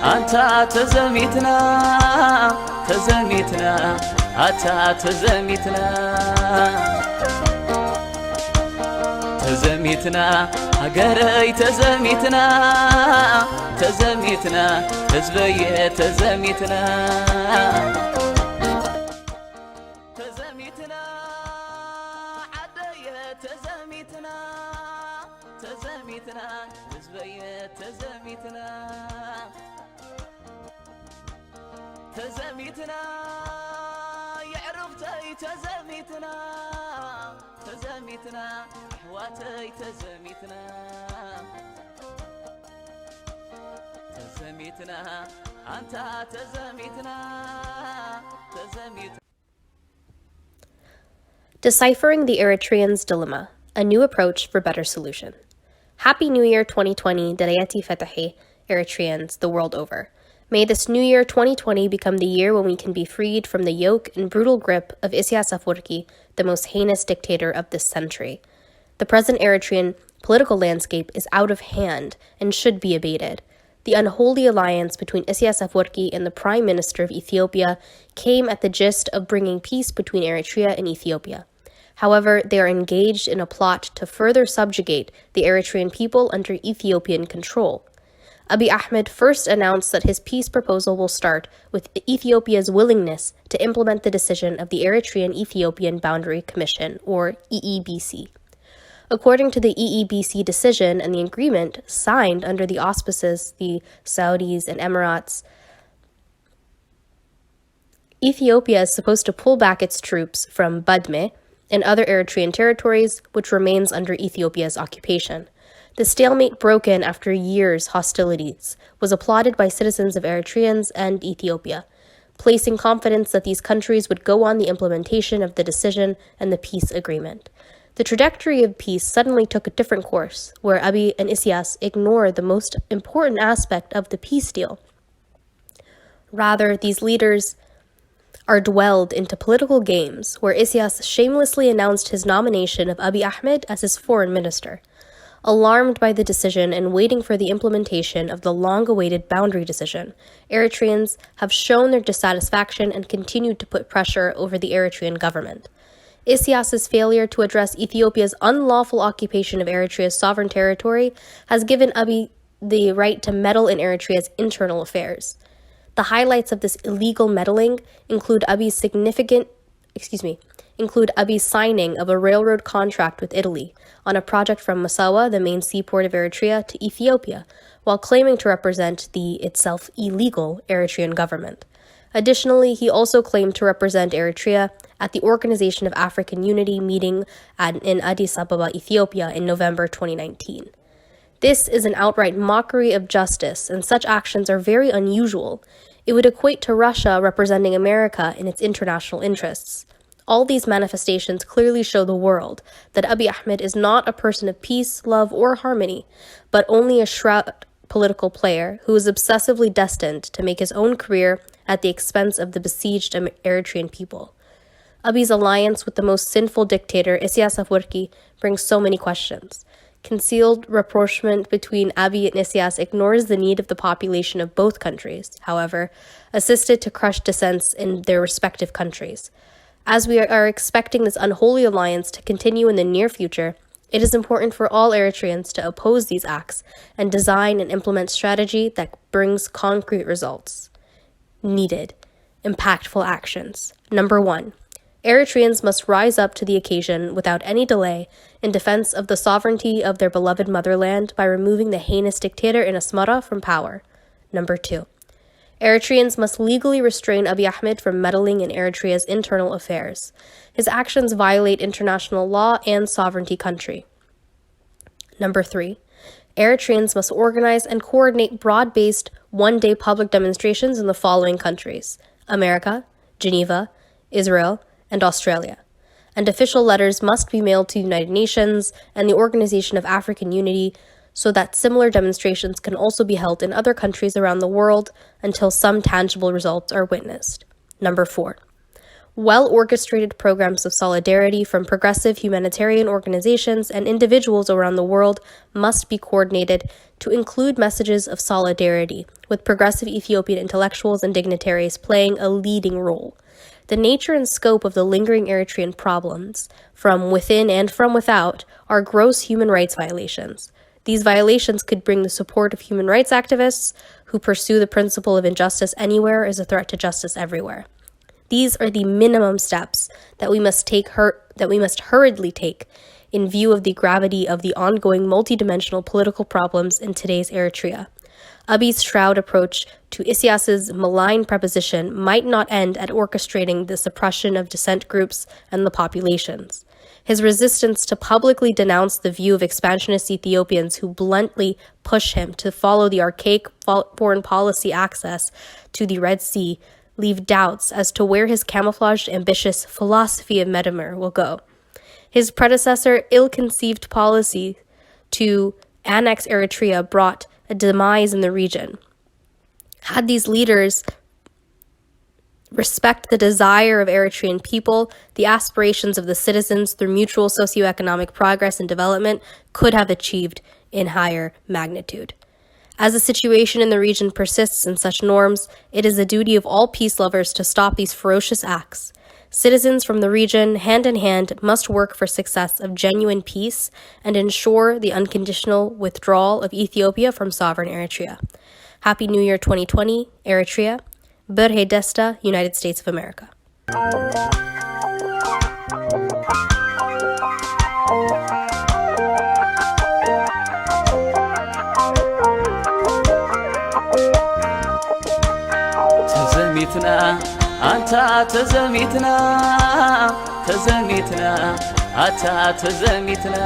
أنت تزميتنا أنت تزميتنا هجري تزميتنا حزبي تزميتنا عدي تزميتنا حزبي تزميتنا يعرفتي تزميتنا حواتي تزميتنا أنت تزميتنا Deciphering the Eritreans' Dilemma, a new approach for better solution. Happy New Year 2020, Deleyti Fetehi, Eritreans the world over. May this New Year 2020 become the year when we can be freed from the yoke and brutal grip of Isaias Afeworki, the most heinous dictator of this century. The present Eritrean political landscape is out of hand and should be abated. The unholy alliance between Isaias Afeworki and the Prime Minister of Ethiopia came at the gist of bringing peace between Eritrea and Ethiopia. However, they are engaged in a plot to further subjugate the Eritrean people under Ethiopian control. Abiy Ahmed first announced that his peace proposal will start with Ethiopia's willingness to implement the decision of the Eritrean Ethiopian BoundaryCommission, or EEBC. According to the EEBC decision and the agreement signed under the auspices the Saudis and Emirates, Ethiopia is supposed to pull back its troops from Badme and other Eritrean territories, which remains under Ethiopia's occupation. The stalemate broken after years' hostilities was applauded by citizens of Eritreans and Ethiopia, placing confidence that these countries would go on the implementation of the decision and the peace agreement. The trajectory of peace suddenly took a different course, where Abiy and Isaias ignored the most important aspect of the peace deal. Rather, these leaders are dwelled into political games, where Isaias shamelessly announced his nomination of Abiy Ahmed as his foreign minister. Alarmed by the decision and waiting for the implementation of the long-awaited boundary decision, Eritreans have shown their dissatisfaction and continued to put pressure over the Eritrean government. Isaias's failure to address Ethiopia's unlawful occupation of Eritrea's sovereign territory has given Abiy the right to meddle in Eritrea's internal affairs. The highlights of this illegal meddling include Abiy's signing of a railroad contract with Italy on a project from Massawa, the main seaport of Eritrea, to Ethiopia, while claiming to represent the itself illegal Eritrean government. Additionally, he also claimed to represent Eritrea at the Organization of African Unity meeting in Addis Ababa, Ethiopia in November 2019. This is an outright mockery of justice, and such actions are very unusual. It would equate to Russia representing America in its international interests. All these manifestations clearly show the world that Abiy Ahmed is not a person of peace, love, or harmony, but only a shrewd political player who is obsessively destined to make his own career at the expense of the besieged Eritrean people. Abiy's alliance with the most sinful dictator, Isaias Afeworki, brings so many questions. Concealed rapprochement between Abiy and Isaias ignores the need of the population of both countries, however, assisted to crush dissents in their respective countries. As we are expecting this unholy alliance to continue in the near future, it is important for all Eritreans to oppose these acts and design and implement strategy that brings concrete results. Needed. Impactful actions. Number 1. Eritreans must rise up to the occasion without any delay in defense of the sovereignty of their beloved motherland by removing the heinous dictator in Asmara from power. Number 2. Eritreans must legally restrain Abiy Ahmed from meddling in Eritrea's internal affairs. His actions violate international law and sovereignty country. Number 3. Eritreans must organize and coordinate broad-based, one-day public demonstrations in the following countries: America, Geneva, Israel, and Australia. And official letters must be mailed to the United Nations and the Organization of African Unity so that similar demonstrations can also be held in other countries around the world until some tangible results are witnessed. Number 4. Well-orchestrated programs of solidarity from progressive humanitarian organizations and individuals around the world must be coordinated to include messages of solidarity, with progressive Ethiopian intellectuals and dignitaries playing a leading role. The nature and scope of the lingering Eritrean problems, from within and from without, are gross human rights violations. These violations could bring the support of human rights activists who pursue the principle of injustice anywhere is a threat to justice everywhere. These are the minimum steps that we must hurriedly take in view of the gravity of the ongoing multidimensional political problems in today's Eritrea. Abiy's shroud approach to Isaias's malign preposition might not end at orchestrating the suppression of dissent groups and the populations. His resistance to publicly denounce the view of expansionist Ethiopians who bluntly push him to follow the archaic foreign policy access to the Red Sea leave doubts as to where his camouflaged, ambitious philosophy of Medimur will go. His predecessor ill-conceived policy to annex Eritrea brought a demise in the region. Had these leaders respect the desire of Eritrean people, the aspirations of the citizens through mutual socioeconomic progress and development could have achieved in higher magnitude. As the situation in the region persists in such norms, it is the duty of all peace lovers to stop these ferocious acts. Citizens from the region, hand in hand, must work for success of genuine peace and ensure the unconditional withdrawal of Ethiopia from sovereign Eritrea. Happy New Year 2020, Eritrea. Berhe Desta, United States of America. تزميتنا أنت تزميتنا تزميتنا أنت تزميتنا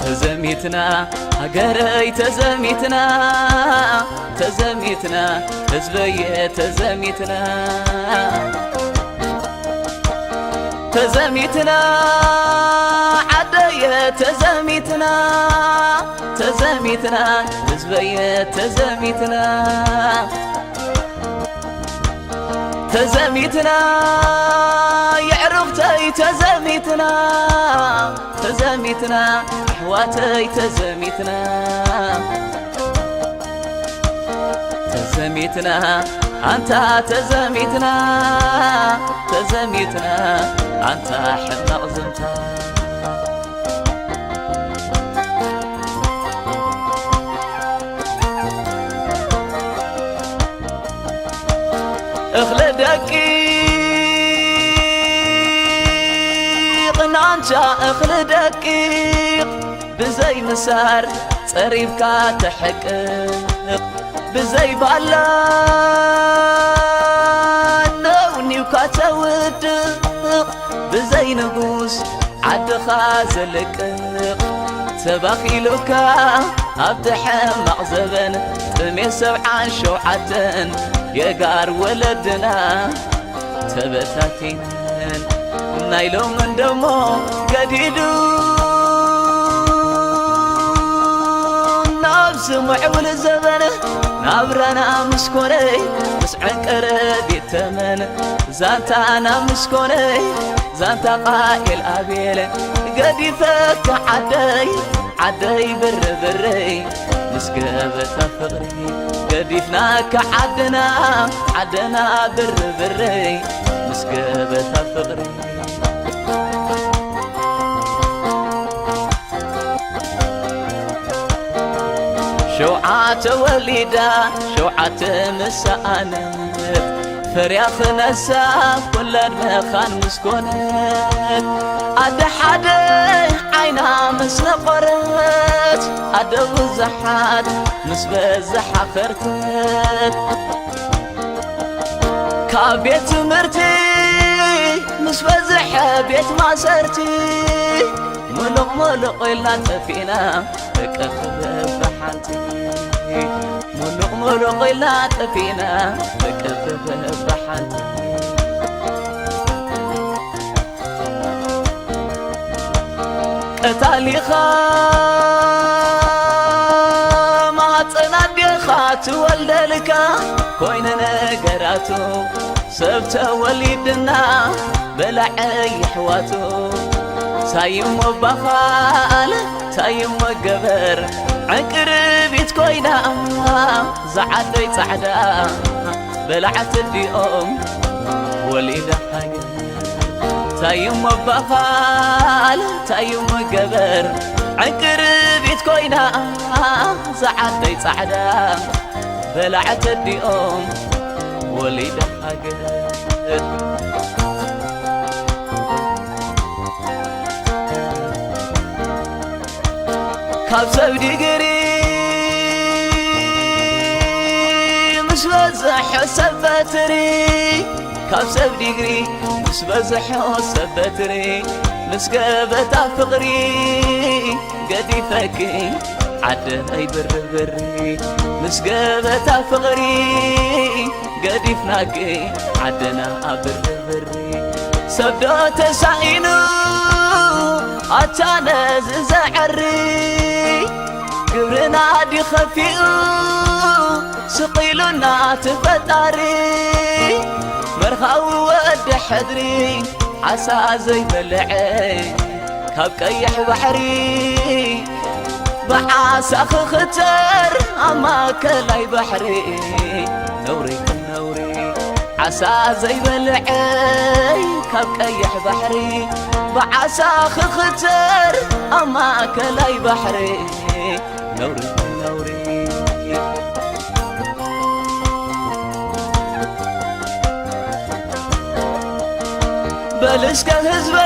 تزميتنا هجري تزميتنا تزميتنا حزبي تزميتنا تزميتنا عدي تزميتنا تزميتنا حزبي تزميتنا تزميتنا يعرفتي تزميتنا تزميتنا أحواتي تزميتنا تزميتنا أنت تزميتنا تزميتنا أنت حنا غزمتا اخلدك قنانجا اخلدك بزي مسار صريفك تحقق بزي بالا نونيوكا تودق بزي نقوس عدخا زلق تباخيلوك أبدح معزبن تمي سبعان شوعتن يقار ولدنا تبتاتين نايلو من دمو قديدو نفس معول الزبن نابرانا مسكوني مسعن قربي تمن زانتانا مسكوني زانتا قائل أبيل قدي فك عدي بر بري مسكبتا فقري قديفناك عدنا بر بري مسكبتا فقري شوعات وليدا شوعات مسانت فرياخ نسا كل المخان مسكونت أد عينا مسنقرت أد وزحات مسبزح خرتت كابيت مرتي مسبزح بيت ما سرتي ملق إلا تفينا كخذ بحالتي ملق إلا تفينا كخذ بحالتي تاليخا ما تناديخ خات والدلك كوين نجراتو سبت وليدنا بلع يحواتو تايم وبخال تايم وقبر عقر بيت كوينا زعدي صعدا بلعت اليوم وليدة حاجة تايم وبخال تايم وقبر عقر بيت كوينا زعدي صعدا بلعت اليوم وليدة حاجة كابسة بديقري مش بزح وسبتري كابسة بديقري مش بزح وسبتري مسكبة فقري قدي فكي عدى بري مسكبة فقري قدي فناكي عدنا بري سبدو تسعينو أتانا زعري قبرنا دي خفيو سقيلنا تفتاري مرخاو ود حدري عسى زي بلعي كاب كيح بحري بعاسى خختر أما كلاي بحري نوري عسى زي بلعي كاب كيح بحري بعسى خختر أما كلاي بحري نوري بلسك هزبي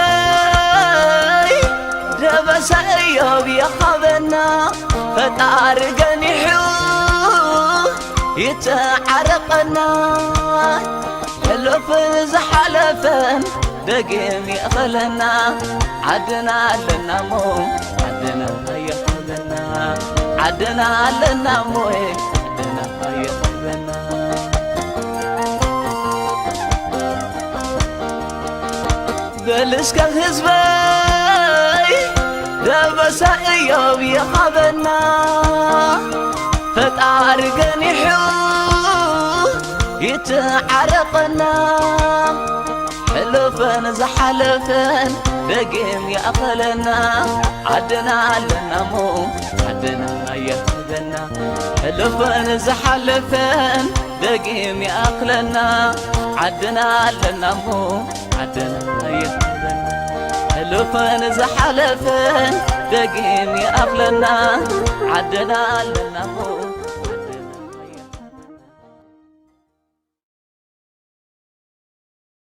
دبس أيوب يخبنا فتارقني حو يتعرقنا حلف زحلفن دقيم يغلنا عدنا لنا مو عدنا يغلنا عدنا لنا مو عدنا يغلنا بلسك هزبي دبس أيوب يخبنا فتارقني حو يتعرقنا حلفن زحلفن دقيم يأخلنا عدنا لنا مو عدنا يأخلنا حلفن زحلفن دقيم يأخلنا عدنا لنا مو عدنا يأخلنا حلفن زحلفن دقيم يأخلنا عدنا لنا مو